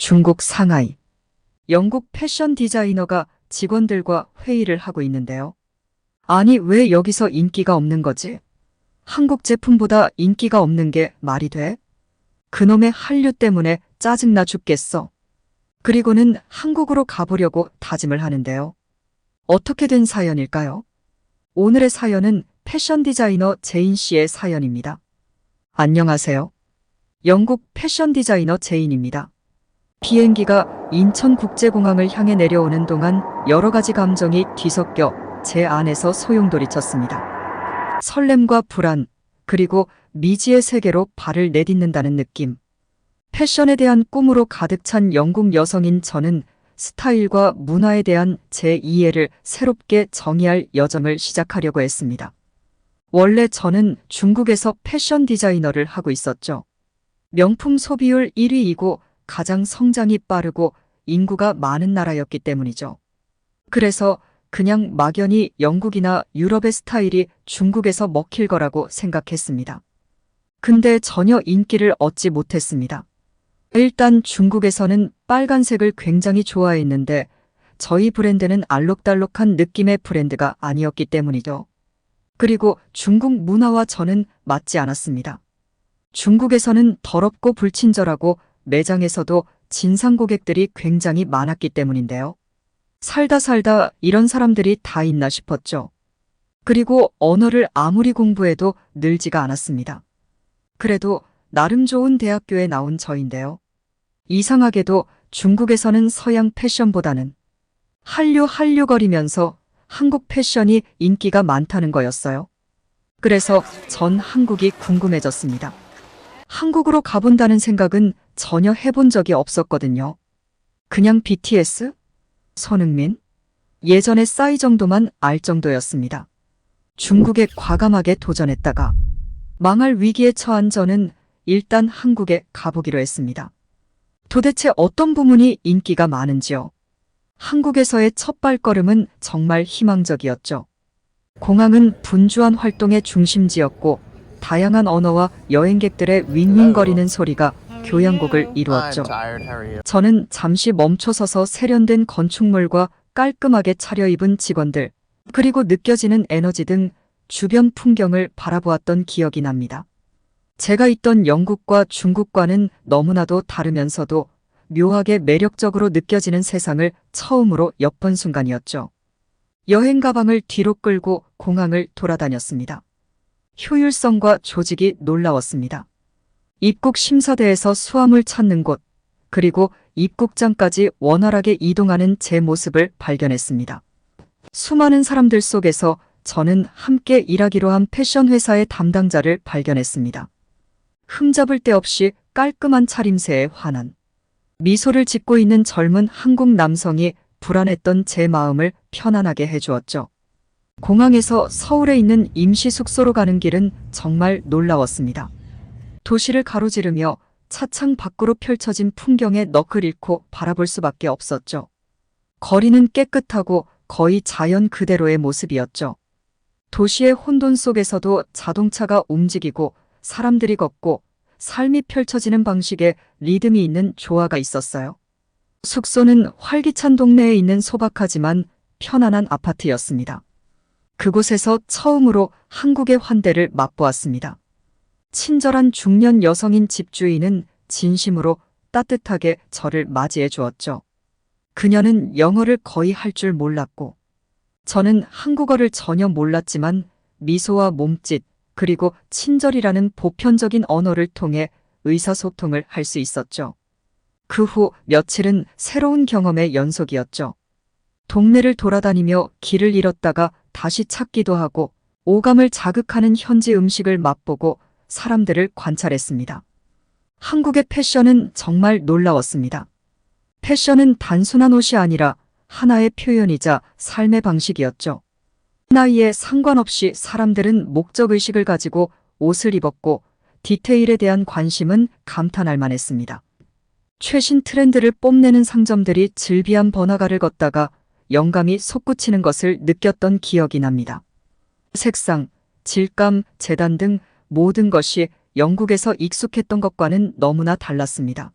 중국 상하이. 영국 패션 디자이너가 직원들과 회의를 하고 있는데요. 아니, 왜 여기서 인기가 없는 거지? 한국 제품보다 인기가 없는 게 말이 돼? 그놈의 한류 때문에 짜증나 죽겠어. 그리고는 한국으로 가보려고 다짐을 하는데요. 어떻게 된 사연일까요? 오늘의 사연은 패션 디자이너 제인 씨의 사연입니다. 안녕하세요. 영국 패션 디자이너 제인입니다. 비행기가 인천국제공항을 향해 내려오는 동안 여러 가지 감정이 뒤섞여 제 안에서 소용돌이쳤습니다. 설렘과 불안, 그리고 미지의 세계로 발을 내딛는다는 느낌. 패션에 대한 꿈으로 가득 찬 영국 여성인 저는 스타일과 문화에 대한 제 이해를 새롭게 정의할 여정을 시작하려고 했습니다. 원래 저는 중국에서 패션 디자이너를 하고 있었죠. 명품 소비율 1위이고 가장 성장이 빠르고 인구가 많은 나라였기 때문이죠. 그래서 그냥 막연히 영국이나 유럽의 스타일이 중국에서 먹힐 거라고 생각했습니다. 근데 전혀 인기를 얻지 못했습니다. 일단 중국에서는 빨간색을 굉장히 좋아했는데 저희 브랜드는 알록달록한 느낌의 브랜드가 아니었기 때문이죠. 그리고 중국 문화와 저는 맞지 않았습니다. 중국에서는 더럽고 불친절하고 매장에서도 진상 고객들이 굉장히 많았기 때문인데요. 살다 이런 사람들이 다 있나 싶었죠. 그리고 언어를 아무리 공부해도 늘지가 않았습니다. 그래도 나름 좋은 대학교에 나온 저인데요. 이상하게도 중국에서는 서양 패션보다는 한류거리면서 한국 패션이 인기가 많다는 거였어요. 그래서 전 한국이 궁금해졌습니다. 한국으로 가본다는 생각은 전혀 해본 적이 없었거든요. 그냥 BTS? 손흥민? 예전에 싸이 정도만 알 정도였습니다. 중국에 과감하게 도전했다가 망할 위기에 처한 저는 일단 한국에 가보기로 했습니다. 도대체 어떤 부문이 인기가 많은지요? 한국에서의 첫 발걸음은 정말 희망적이었죠. 공항은 분주한 활동의 중심지였고 다양한 언어와 여행객들의 윙윙거리는 소리가 교향곡을 이루었죠. 저는 잠시 멈춰서서 세련된 건축물과 깔끔하게 차려입은 직원들, 그리고 느껴지는 에너지 등 주변 풍경을 바라보았던 기억이 납니다. 제가 있던 영국과 중국과는 너무나도 다르면서도 묘하게 매력적으로 느껴지는 세상을 처음으로 엿본 순간이었죠. 여행 가방을 뒤로 끌고 공항을 돌아다녔습니다. 효율성과 조직이 놀라웠습니다. 입국 심사대에서 수화물 찾는 곳, 그리고 입국장까지 원활하게 이동하는 제 모습을 발견했습니다. 수많은 사람들 속에서 저는 함께 일하기로 한 패션 회사의 담당자를 발견했습니다. 흠잡을 데 없이 깔끔한 차림새에 환한 미소를 짓고 있는 젊은 한국 남성이 불안했던 제 마음을 편안하게 해주었죠. 공항에서 서울에 있는 임시 숙소로 가는 길은 정말 놀라웠습니다. 도시를 가로지르며 차창 밖으로 펼쳐진 풍경에 넋을 잃고 바라볼 수밖에 없었죠. 거리는 깨끗하고 거의 자연 그대로의 모습이었죠. 도시의 혼돈 속에서도 자동차가 움직이고 사람들이 걷고 삶이 펼쳐지는 방식에 리듬이 있는 조화가 있었어요. 숙소는 활기찬 동네에 있는 소박하지만 편안한 아파트였습니다. 그곳에서 처음으로 한국의 환대를 맛보았습니다. 친절한 중년 여성인 집주인은 진심으로 따뜻하게 저를 맞이해 주었죠. 그녀는 영어를 거의 할 줄 몰랐고, 저는 한국어를 전혀 몰랐지만 미소와 몸짓, 그리고 친절이라는 보편적인 언어를 통해 의사소통을 할 수 있었죠. 그 후 며칠은 새로운 경험의 연속이었죠. 동네를 돌아다니며 길을 잃었다가 다시 찾기도 하고 오감을 자극하는 현지 음식을 맛보고 사람들을 관찰했습니다. 한국의 패션은 정말 놀라웠습니다. 패션은 단순한 옷이 아니라 하나의 표현이자 삶의 방식이었죠. 나이에 상관없이 사람들은 목적의식을 가지고 옷을 입었고 디테일에 대한 관심은 감탄할 만했습니다. 최신 트렌드를 뽐내는 상점들이 즐비한 번화가를 걷다가 영감이 솟구치는 것을 느꼈던 기억이 납니다. 색상, 질감, 재단 등 모든 것이 영국에서 익숙했던 것과는 너무나 달랐습니다.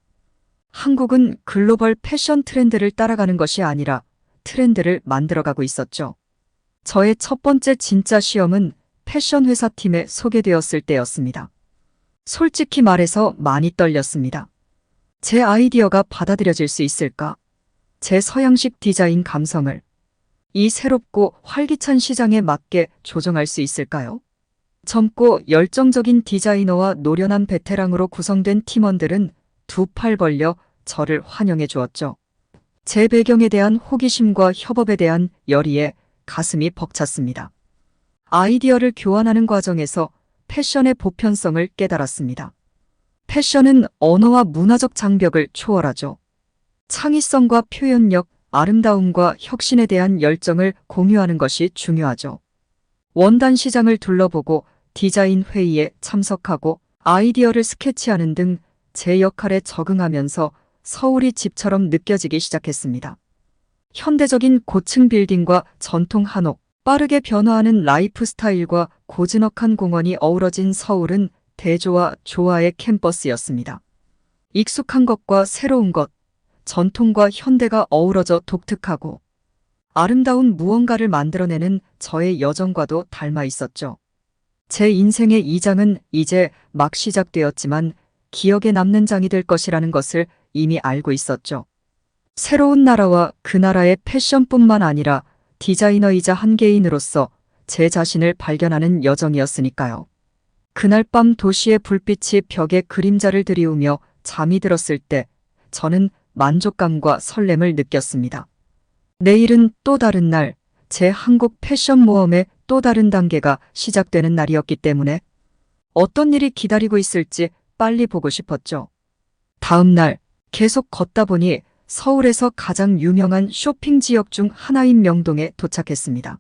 한국은 글로벌 패션 트렌드를 따라가는 것이 아니라 트렌드를 만들어가고 있었죠. 저의 첫 번째 진짜 시험은 패션 회사 팀에 소개되었을 때였습니다. 솔직히 말해서 많이 떨렸습니다. 제 아이디어가 받아들여질 수 있을까? 제 서양식 디자인 감성을 이 새롭고 활기찬 시장에 맞게 조정할 수 있을까요? 젊고 열정적인 디자이너와 노련한 베테랑으로 구성된 팀원들은 두 팔 벌려 저를 환영해 주었죠. 제 배경에 대한 호기심과 협업에 대한 열의에 가슴이 벅찼습니다. 아이디어를 교환하는 과정에서 패션의 보편성을 깨달았습니다. 패션은 언어와 문화적 장벽을 초월하죠. 창의성과 표현력, 아름다움과 혁신에 대한 열정을 공유하는 것이 중요하죠. 원단 시장을 둘러보고 디자인 회의에 참석하고 아이디어를 스케치하는 등 제 역할에 적응하면서 서울이 집처럼 느껴지기 시작했습니다. 현대적인 고층 빌딩과 전통 한옥, 빠르게 변화하는 라이프 스타일과 고즈넉한 공원이 어우러진 서울은 대조와 조화의 캠퍼스였습니다. 익숙한 것과 새로운 것, 전통과 현대가 어우러져 독특하고 아름다운 무언가를 만들어내는 저의 여정과도 닮아 있었죠. 제 인생의 이 장은 이제 막 시작되었지만 기억에 남는 장이 될 것이라는 것을 이미 알고 있었죠. 새로운 나라와 그 나라의 패션뿐만 아니라 디자이너이자 한 개인으로서 제 자신을 발견하는 여정이었으니까요. 그날 밤 도시의 불빛이 벽에 그림자를 들이우며 잠이 들었을 때 저는 만족감과 설렘을 느꼈습니다. 내일은 또 다른 날, 제 한국 패션 모험의 또 다른 단계가 시작되는 날이었기 때문에 어떤 일이 기다리고 있을지 빨리 보고 싶었죠. 다음 날 계속 걷다 보니 서울에서 가장 유명한 쇼핑 지역 중 하나인 명동에 도착했습니다.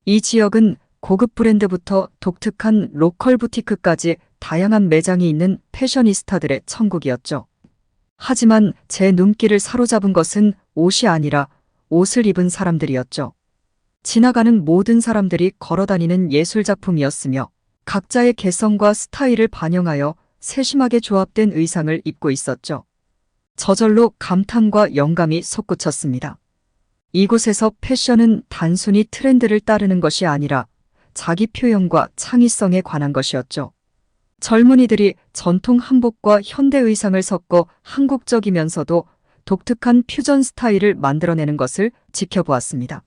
이 지역은 고급 브랜드부터 독특한 로컬 부티크까지 다양한 매장이 있는 패셔니스타들의 천국이었죠. 하지만 제 눈길을 사로잡은 것은 옷이 아니라 옷을 입은 사람들이었죠. 지나가는 모든 사람들이 걸어다니는 예술작품이었으며 각자의 개성과 스타일을 반영하여 세심하게 조합된 의상을 입고 있었죠. 저절로 감탄과 영감이 솟구쳤습니다. 이곳에서 패션은 단순히 트렌드를 따르는 것이 아니라 자기 표현과 창의성에 관한 것이었죠. 젊은이들이 전통 한복과 현대 의상을 섞어 한국적이면서도 독특한 퓨전 스타일을 만들어내는 것을 지켜보았습니다.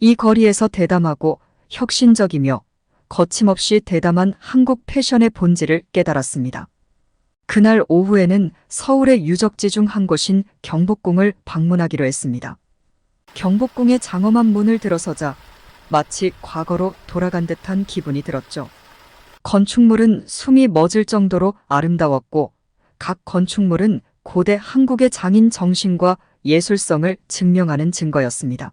이 거리에서 대담하고 혁신적이며 거침없이 대담한 한국 패션의 본질을 깨달았습니다. 그날 오후에는 서울의 유적지 중 한 곳인 경복궁을 방문하기로 했습니다. 경복궁의 장엄한 문을 들어서자 마치 과거로 돌아간 듯한 기분이 들었죠. 건축물은 숨이 멎을 정도로 아름다웠고 각 건축물은 고대 한국의 장인 정신과 예술성을 증명하는 증거였습니다.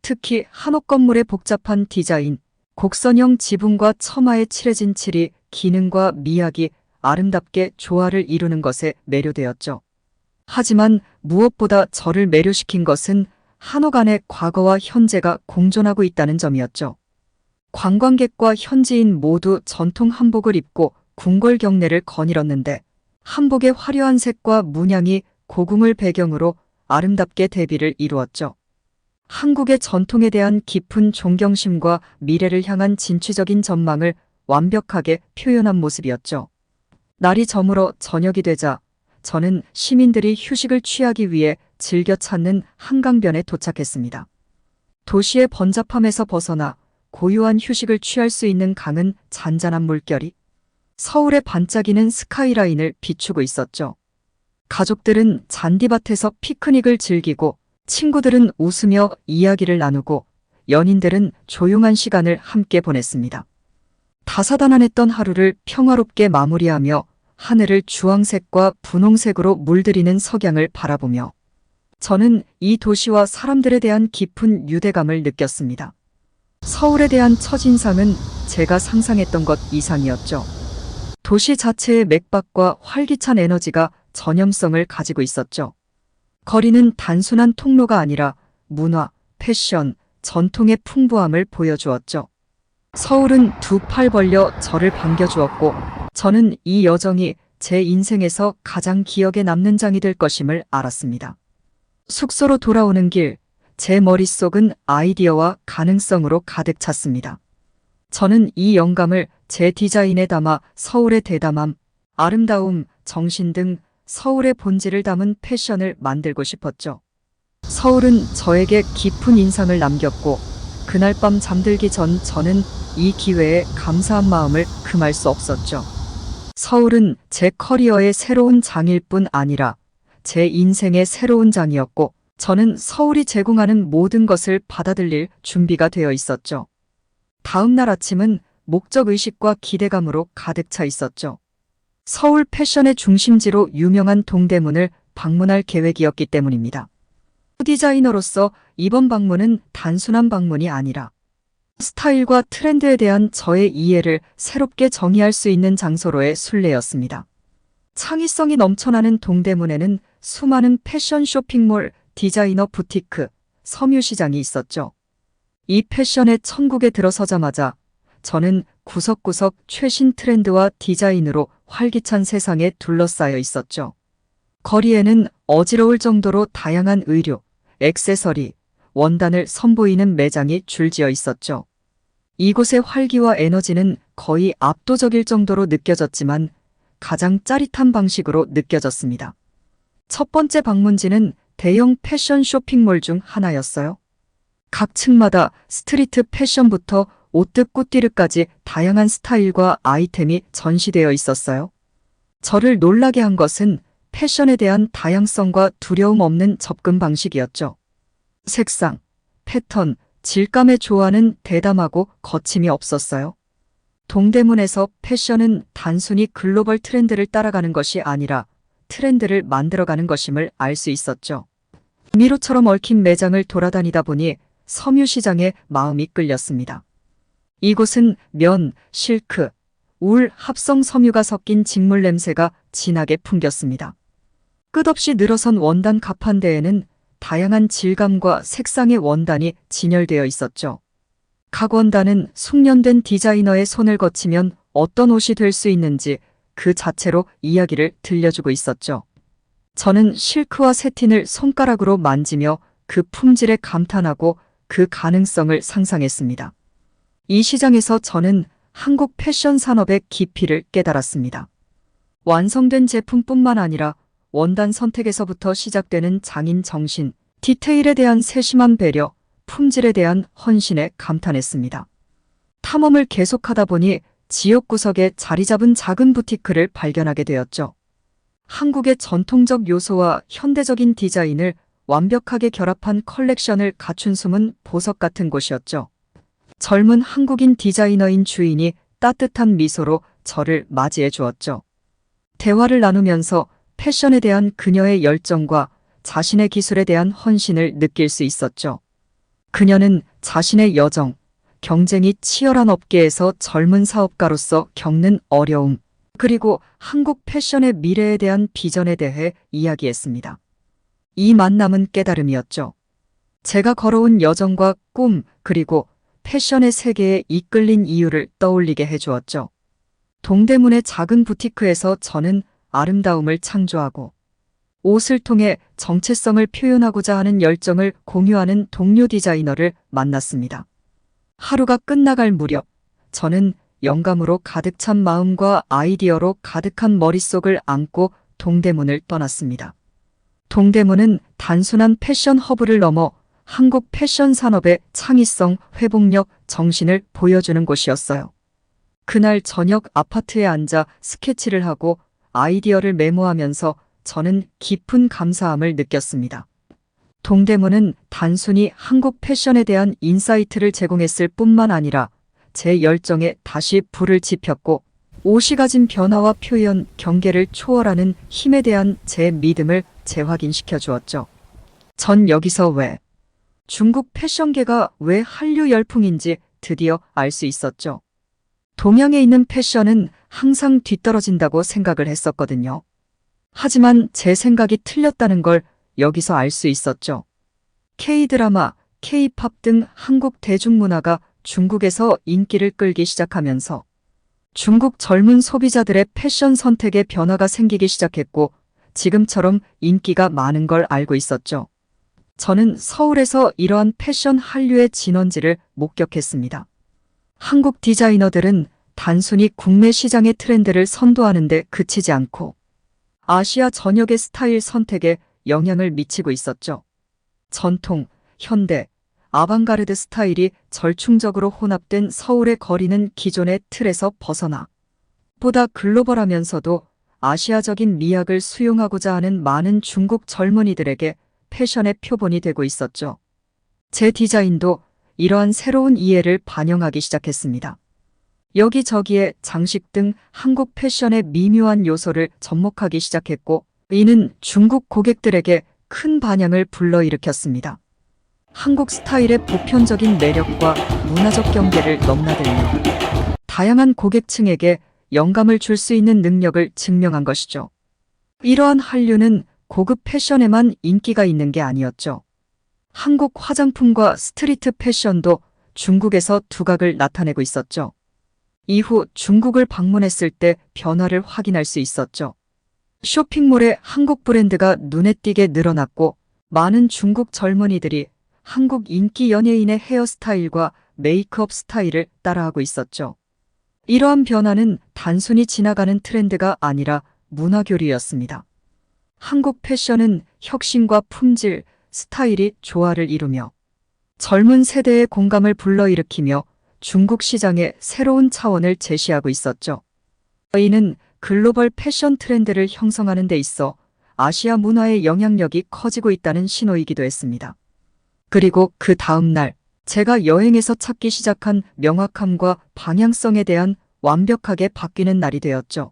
특히 한옥 건물의 복잡한 디자인, 곡선형 지붕과 처마에 칠해진 칠이 기능과 미학이 아름답게 조화를 이루는 것에 매료되었죠. 하지만 무엇보다 저를 매료시킨 것은 한옥 안의 과거와 현재가 공존하고 있다는 점이었죠. 관광객과 현지인 모두 전통 한복을 입고 궁궐 경내를 거닐었는데 한복의 화려한 색과 문양이 고궁을 배경으로 아름답게 대비를 이루었죠. 한국의 전통에 대한 깊은 존경심과 미래를 향한 진취적인 전망을 완벽하게 표현한 모습이었죠. 날이 저물어 저녁이 되자 저는 시민들이 휴식을 취하기 위해 즐겨 찾는 한강변에 도착했습니다. 도시의 번잡함에서 벗어나 고요한 휴식을 취할 수 있는 강은 잔잔한 물결이 서울의 반짝이는 스카이라인을 비추고 있었죠. 가족들은 잔디밭에서 피크닉을 즐기고 친구들은 웃으며 이야기를 나누고 연인들은 조용한 시간을 함께 보냈습니다. 다사다난했던 하루를 평화롭게 마무리하며 하늘을 주황색과 분홍색으로 물들이는 석양을 바라보며 저는 이 도시와 사람들에 대한 깊은 유대감을 느꼈습니다. 서울에 대한 첫인상은 제가 상상했던 것 이상이었죠. 도시 자체의 맥박과 활기찬 에너지가 전염성을 가지고 있었죠. 거리는 단순한 통로가 아니라 문화, 패션, 전통의 풍부함을 보여주었죠. 서울은 두 팔 벌려 저를 반겨주었고 저는 이 여정이 제 인생에서 가장 기억에 남는 장이 될 것임을 알았습니다. 숙소로 돌아오는 길, 제 머릿속은 아이디어와 가능성으로 가득 찼습니다. 저는 이 영감을 제 디자인에 담아 서울의 대담함, 아름다움, 정신 등 서울의 본질을 담은 패션을 만들고 싶었죠. 서울은 저에게 깊은 인상을 남겼고 그날 밤 잠들기 전 저는 이 기회에 감사한 마음을 금할 수 없었죠. 서울은 제 커리어의 새로운 장일 뿐 아니라 제 인생의 새로운 장이었고 저는 서울이 제공하는 모든 것을 받아들일 준비가 되어 있었죠. 다음 날 아침은 목적의식과 기대감으로 가득 차 있었죠. 서울 패션의 중심지로 유명한 동대문을 방문할 계획이었기 때문입니다. 디자이너로서 이번 방문은 단순한 방문이 아니라 스타일과 트렌드에 대한 저의 이해를 새롭게 정의할 수 있는 장소로의 순례였습니다. 창의성이 넘쳐나는 동대문에는 수많은 패션 쇼핑몰, 디자이너 부티크, 섬유시장이 있었죠. 이 패션의 천국에 들어서자마자 저는 구석구석 최신 트렌드와 디자인으로 활기찬 세상에 둘러싸여 있었죠. 거리에는 어지러울 정도로 다양한 의류, 액세서리, 원단을 선보이는 매장이 줄지어 있었죠. 이곳의 활기와 에너지는 거의 압도적일 정도로 느껴졌지만 가장 짜릿한 방식으로 느껴졌습니다. 첫 번째 방문지는 대형 패션 쇼핑몰 중 하나였어요. 각 층마다 스트리트 패션부터 옷뜻 꽃띠르까지 다양한 스타일과 아이템이 전시되어 있었어요. 저를 놀라게 한 것은 패션에 대한 다양성과 두려움 없는 접근 방식이었죠. 색상, 패턴, 질감의 조화는 대담하고 거침이 없었어요. 동대문에서 패션은 단순히 글로벌 트렌드를 따라가는 것이 아니라 트렌드를 만들어가는 것임을 알 수 있었죠. 미로처럼 얽힌 매장을 돌아다니다 보니 섬유시장에 마음이 끌렸습니다. 이곳은 면, 실크, 울, 합성 섬유가 섞인 직물 냄새가 진하게 풍겼습니다. 끝없이 늘어선 원단 가판대에는 다양한 질감과 색상의 원단이 진열되어 있었죠. 각 원단은 숙련된 디자이너의 손을 거치면 어떤 옷이 될 수 있는지 그 자체로 이야기를 들려주고 있었죠. 저는 실크와 세틴을 손가락으로 만지며 그 품질에 감탄하고 그 가능성을 상상했습니다. 이 시장에서 저는 한국 패션 산업의 깊이를 깨달았습니다. 완성된 제품뿐만 아니라 원단 선택에서부터 시작되는 장인 정신, 디테일에 대한 세심한 배려, 품질에 대한 헌신에 감탄했습니다. 탐험을 계속하다 보니 지역구석에 자리 잡은 작은 부티크를 발견하게 되었죠. 한국의 전통적 요소와 현대적인 디자인을 완벽하게 결합한 컬렉션을 갖춘 숨은 보석 같은 곳이었죠. 젊은 한국인 디자이너인 주인이 따뜻한 미소로 저를 맞이해 주었죠. 대화를 나누면서 패션에 대한 그녀의 열정과 자신의 기술에 대한 헌신을 느낄 수 있었죠. 그녀는 자신의 여정, 경쟁이 치열한 업계에서 젊은 사업가로서 겪는 어려움, 그리고 한국 패션의 미래에 대한 비전에 대해 이야기했습니다. 이 만남은 깨달음이었죠. 제가 걸어온 여정과 꿈, 그리고 패션의 세계에 이끌린 이유를 떠올리게 해주었죠. 동대문의 작은 부티크에서 저는 아름다움을 창조하고 옷을 통해 정체성을 표현하고자 하는 열정을 공유하는 동료 디자이너를 만났습니다. 하루가 끝나갈 무렵 저는 영감으로 가득 찬 마음과 아이디어로 가득한 머릿속을 안고 동대문을 떠났습니다. 동대문은 단순한 패션 허브를 넘어 한국 패션 산업의 창의성, 회복력, 정신을 보여주는 곳이었어요. 그날 저녁 아파트에 앉아 스케치를 하고 아이디어를 메모하면서 저는 깊은 감사함을 느꼈습니다. 동대문은 단순히 한국 패션에 대한 인사이트를 제공했을 뿐만 아니라 제 열정에 다시 불을 지폈고 옷이 가진 변화와 표현, 경계를 초월하는 힘에 대한 제 믿음을 재확인시켜 주었죠. 전 여기서 왜 중국 패션계가 왜 한류 열풍인지 드디어 알 수 있었죠. 동양에 있는 패션은 항상 뒤떨어진다고 생각을 했었거든요. 하지만 제 생각이 틀렸다는 걸 여기서 알 수 있었죠. K-드라마, K-팝 등 한국 대중문화가 중국에서 인기를 끌기 시작하면서 중국 젊은 소비자들의 패션 선택에 변화가 생기기 시작했고 지금처럼 인기가 많은 걸 알고 있었죠. 저는 서울에서 이러한 패션 한류의 진원지를 목격했습니다. 한국 디자이너들은 단순히 국내 시장의 트렌드를 선도하는 데 그치지 않고 아시아 전역의 스타일 선택에 영향을 미치고 있었죠. 전통, 현대, 아방가르드 스타일이 절충적으로 혼합된 서울의 거리는 기존의 틀에서 벗어나 보다 글로벌하면서도 아시아적인 미학을 수용하고자 하는 많은 중국 젊은이들에게 패션의 표본이 되고 있었죠. 제 디자인도 이러한 새로운 이해를 반영하기 시작했습니다. 여기저기에 장식 등 한국 패션의 미묘한 요소를 접목하기 시작했고 이는 중국 고객들에게 큰 반향을 불러일으켰습니다. 한국 스타일의 보편적인 매력과 문화적 경계를 넘나들며 다양한 고객층에게 영감을 줄 수 있는 능력을 증명한 것이죠. 이러한 한류는 고급 패션에만 인기가 있는 게 아니었죠. 한국 화장품과 스트리트 패션도 중국에서 두각을 나타내고 있었죠. 이후 중국을 방문했을 때 변화를 확인할 수 있었죠. 쇼핑몰에 한국 브랜드가 눈에 띄게 늘어났고 많은 중국 젊은이들이 한국 인기 연예인의 헤어스타일과 메이크업 스타일을 따라하고 있었죠. 이러한 변화는 단순히 지나가는 트렌드가 아니라 문화교류였습니다. 한국 패션은 혁신과 품질, 스타일이 조화를 이루며 젊은 세대의 공감을 불러일으키며 중국 시장의 새로운 차원을 제시하고 있었죠. 이는 글로벌 패션 트렌드를 형성하는 데 있어 아시아 문화의 영향력이 커지고 있다는 신호이기도 했습니다. 그리고 그 다음 날 제가 여행에서 찾기 시작한 명확함과 방향성에 대한 완벽하게 바뀌는 날이 되었죠.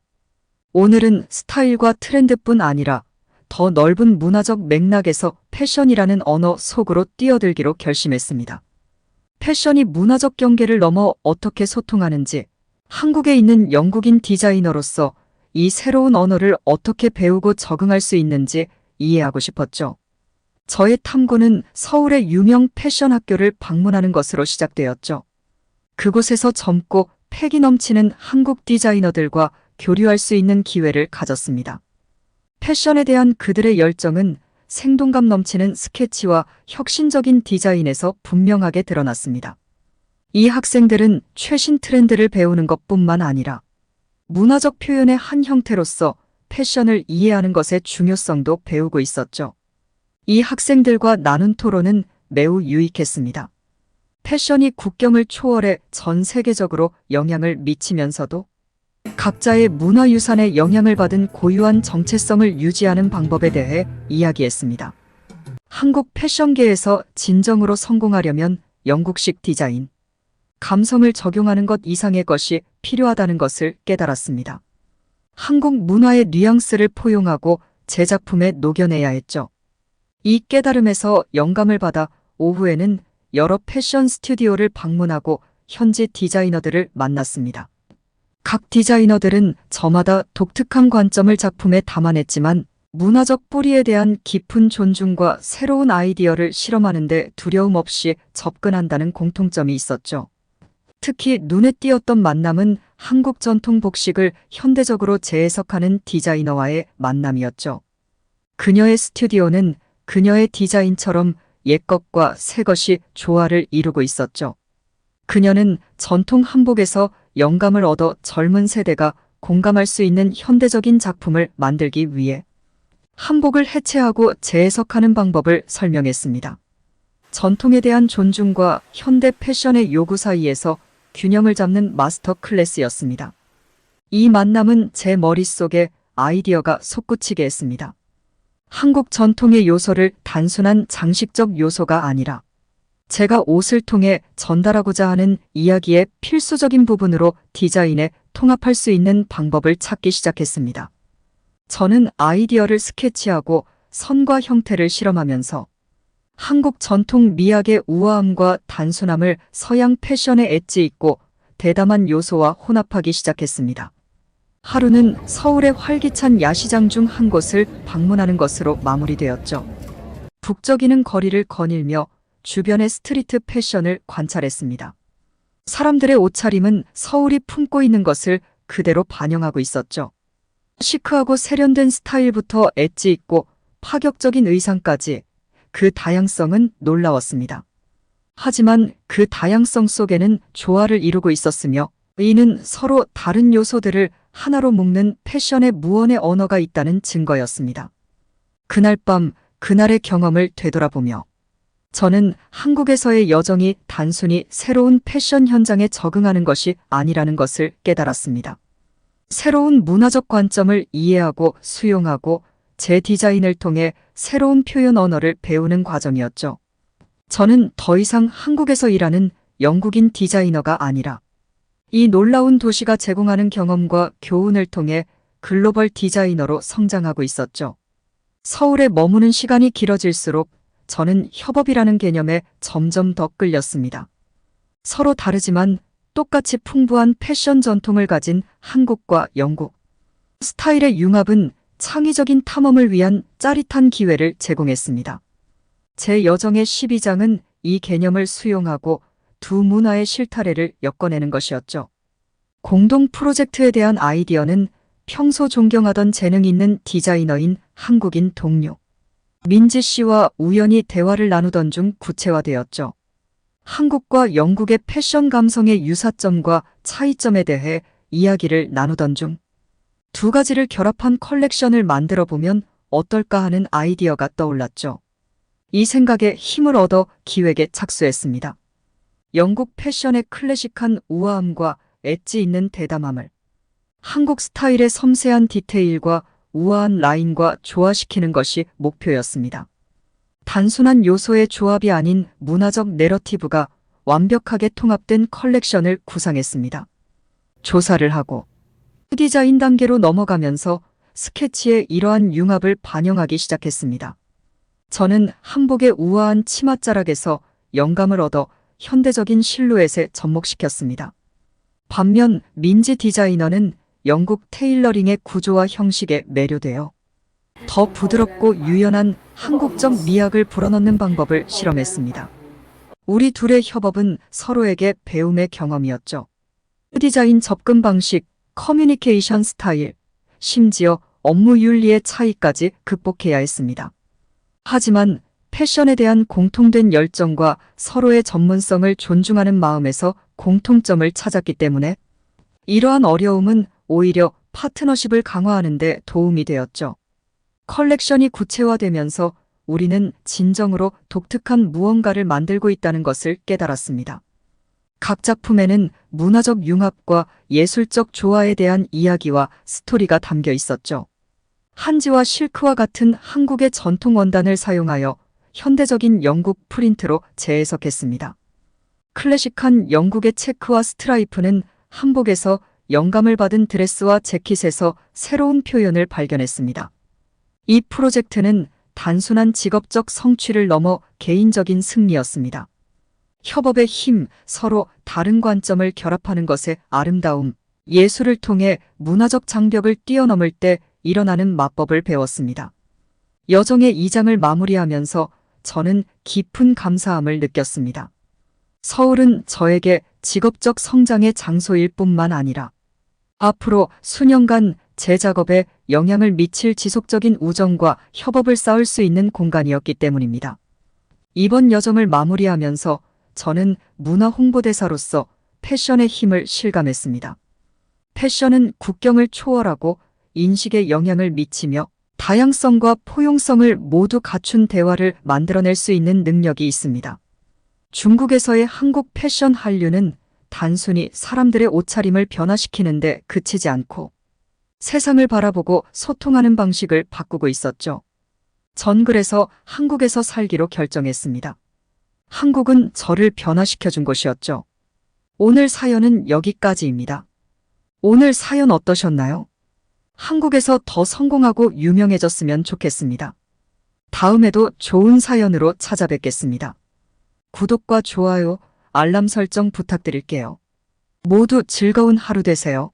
오늘은 스타일과 트렌드뿐 아니라 더 넓은 문화적 맥락에서 패션이라는 언어 속으로 뛰어들기로 결심했습니다. 패션이 문화적 경계를 넘어 어떻게 소통하는지, 한국에 있는 영국인 디자이너로서 이 새로운 언어를 어떻게 배우고 적응할 수 있는지 이해하고 싶었죠. 저의 탐구는 서울의 유명 패션 학교를 방문하는 것으로 시작되었죠. 그곳에서 젊고 패기 넘치는 한국 디자이너들과 교류할 수 있는 기회를 가졌습니다. 패션에 대한 그들의 열정은 생동감 넘치는 스케치와 혁신적인 디자인에서 분명하게 드러났습니다. 이 학생들은 최신 트렌드를 배우는 것뿐만 아니라 문화적 표현의 한 형태로서 패션을 이해하는 것의 중요성도 배우고 있었죠. 이 학생들과 나눈 토론은 매우 유익했습니다. 패션이 국경을 초월해 전 세계적으로 영향을 미치면서도 각자의 문화유산에 영향을 받은 고유한 정체성을 유지하는 방법에 대해 이야기했습니다. 한국 패션계에서 진정으로 성공하려면 영국식 디자인, 감성을 적용하는 것 이상의 것이 필요하다는 것을 깨달았습니다. 한국 문화의 뉘앙스를 포용하고 제작품에 녹여내야 했죠. 이 깨달음에서 영감을 받아 오후에는 여러 패션 스튜디오를 방문하고 현지 디자이너들을 만났습니다. 각 디자이너들은 저마다 독특한 관점을 작품에 담아냈지만 문화적 뿌리에 대한 깊은 존중과 새로운 아이디어를 실험하는 데 두려움 없이 접근한다는 공통점이 있었죠. 특히 눈에 띄었던 만남은 한국 전통 복식을 현대적으로 재해석하는 디자이너와의 만남이었죠. 그녀의 스튜디오는 그녀의 디자인처럼 옛것과 새것이 조화를 이루고 있었죠. 그녀는 전통 한복에서 영감을 얻어 젊은 세대가 공감할 수 있는 현대적인 작품을 만들기 위해 한복을 해체하고 재해석하는 방법을 설명했습니다. 전통에 대한 존중과 현대 패션의 요구 사이에서 균형을 잡는 마스터 클래스였습니다. 이 만남은 제 머릿속에 아이디어가 솟구치게 했습니다. 한국 전통의 요소를 단순한 장식적 요소가 아니라 제가 옷을 통해 전달하고자 하는 이야기의 필수적인 부분으로 디자인에 통합할 수 있는 방법을 찾기 시작했습니다. 저는 아이디어를 스케치하고 선과 형태를 실험하면서 한국 전통 미학의 우아함과 단순함을 서양 패션에 엣지 있고 대담한 요소와 혼합하기 시작했습니다. 하루는 서울의 활기찬 야시장 중 한 곳을 방문하는 것으로 마무리되었죠. 북적이는 거리를 거닐며 주변의 스트리트 패션을 관찰했습니다. 사람들의 옷차림은 서울이 품고 있는 것을 그대로 반영하고 있었죠. 시크하고 세련된 스타일부터 엣지 있고 파격적인 의상까지 그 다양성은 놀라웠습니다. 하지만 그 다양성 속에는 조화를 이루고 있었으며 이는 서로 다른 요소들을 하나로 묶는 패션의 무언의 언어가 있다는 증거였습니다. 그날 밤 그날의 경험을 되돌아보며 저는 한국에서의 여정이 단순히 새로운 패션 현장에 적응하는 것이 아니라는 것을 깨달았습니다. 새로운 문화적 관점을 이해하고 수용하고 제 디자인을 통해 새로운 표현 언어를 배우는 과정이었죠. 저는 더 이상 한국에서 일하는 영국인 디자이너가 아니라 이 놀라운 도시가 제공하는 경험과 교훈을 통해 글로벌 디자이너로 성장하고 있었죠. 서울에 머무는 시간이 길어질수록 저는 협업이라는 개념에 점점 더 끌렸습니다. 서로 다르지만 똑같이 풍부한 패션 전통을 가진 한국과 영국. 스타일의 융합은 창의적인 탐험을 위한 짜릿한 기회를 제공했습니다. 제 여정의 12장은 이 개념을 수용하고 두 문화의 실타래를 엮어내는 것이었죠. 공동 프로젝트에 대한 아이디어는 평소 존경하던 재능 있는 디자이너인 한국인 동료 민지 씨와 우연히 대화를 나누던 중 구체화되었죠. 한국과 영국의 패션 감성의 유사점과 차이점에 대해 이야기를 나누던 중 두 가지를 결합한 컬렉션을 만들어 보면 어떨까 하는 아이디어가 떠올랐죠. 이 생각에 힘을 얻어 기획에 착수했습니다. 영국 패션의 클래식한 우아함과 엣지 있는 대담함을 한국 스타일의 섬세한 디테일과 우아한 라인과 조화시키는 것이 목표였습니다. 단순한 요소의 조합이 아닌 문화적 내러티브가 완벽하게 통합된 컬렉션을 구상했습니다. 조사를 하고 디자인 단계로 넘어가면서 스케치에 이러한 융합을 반영하기 시작했습니다. 저는 한복의 우아한 치맛자락에서 영감을 얻어 현대적인 실루엣에 접목시켰습니다. 반면 민지 디자이너는 영국 테일러링의 구조와 형식에 매료되어 더 부드럽고 유연한 한국적 미학을 불어넣는 방법을 실험했습니다. 우리 둘의 협업은 서로에게 배움의 경험이었죠. 디자인 접근 방식, 커뮤니케이션 스타일, 심지어 업무 윤리의 차이까지 극복해야 했습니다. 하지만 패션에 대한 공통된 열정과 서로의 전문성을 존중하는 마음에서 공통점을 찾았기 때문에 이러한 어려움은 오히려 파트너십을 강화하는 데 도움이 되었죠. 컬렉션이 구체화되면서 우리는 진정으로 독특한 무언가를 만들고 있다는 것을 깨달았습니다. 각 작품에는 문화적 융합과 예술적 조화에 대한 이야기와 스토리가 담겨 있었죠. 한지와 실크와 같은 한국의 전통 원단을 사용하여 현대적인 영국 프린트로 재해석했습니다. 클래식한 영국의 체크와 스트라이프는 한복에서 영감을 받은 드레스와 재킷에서 새로운 표현을 발견했습니다. 이 프로젝트는 단순한 직업적 성취를 넘어 개인적인 승리였습니다. 협업의 힘, 서로 다른 관점을 결합하는 것의 아름다움, 예술을 통해 문화적 장벽을 뛰어넘을 때 일어나는 마법을 배웠습니다. 여정의 2장을 마무리하면서 저는 깊은 감사함을 느꼈습니다. 서울은 저에게 직업적 성장의 장소일 뿐만 아니라 앞으로 수년간 제 작업에 영향을 미칠 지속적인 우정과 협업을 쌓을 수 있는 공간이었기 때문입니다. 이번 여정을 마무리하면서 저는 문화 홍보대사로서 패션의 힘을 실감했습니다. 패션은 국경을 초월하고 인식에 영향을 미치며 다양성과 포용성을 모두 갖춘 대화를 만들어낼 수 있는 능력이 있습니다. 중국에서의 한국 패션 한류는 단순히 사람들의 옷차림을 변화시키는데 그치지 않고 세상을 바라보고 소통하는 방식을 바꾸고 있었죠. 전 그래서 한국에서 살기로 결정했습니다. 한국은 저를 변화시켜준 곳이었죠. 오늘 사연은 여기까지입니다. 오늘 사연 어떠셨나요? 한국에서 더 성공하고 유명해졌으면 좋겠습니다. 다음에도 좋은 사연으로 찾아뵙겠습니다. 구독과 좋아요, 알람 설정 부탁드릴게요. 모두 즐거운 하루 되세요.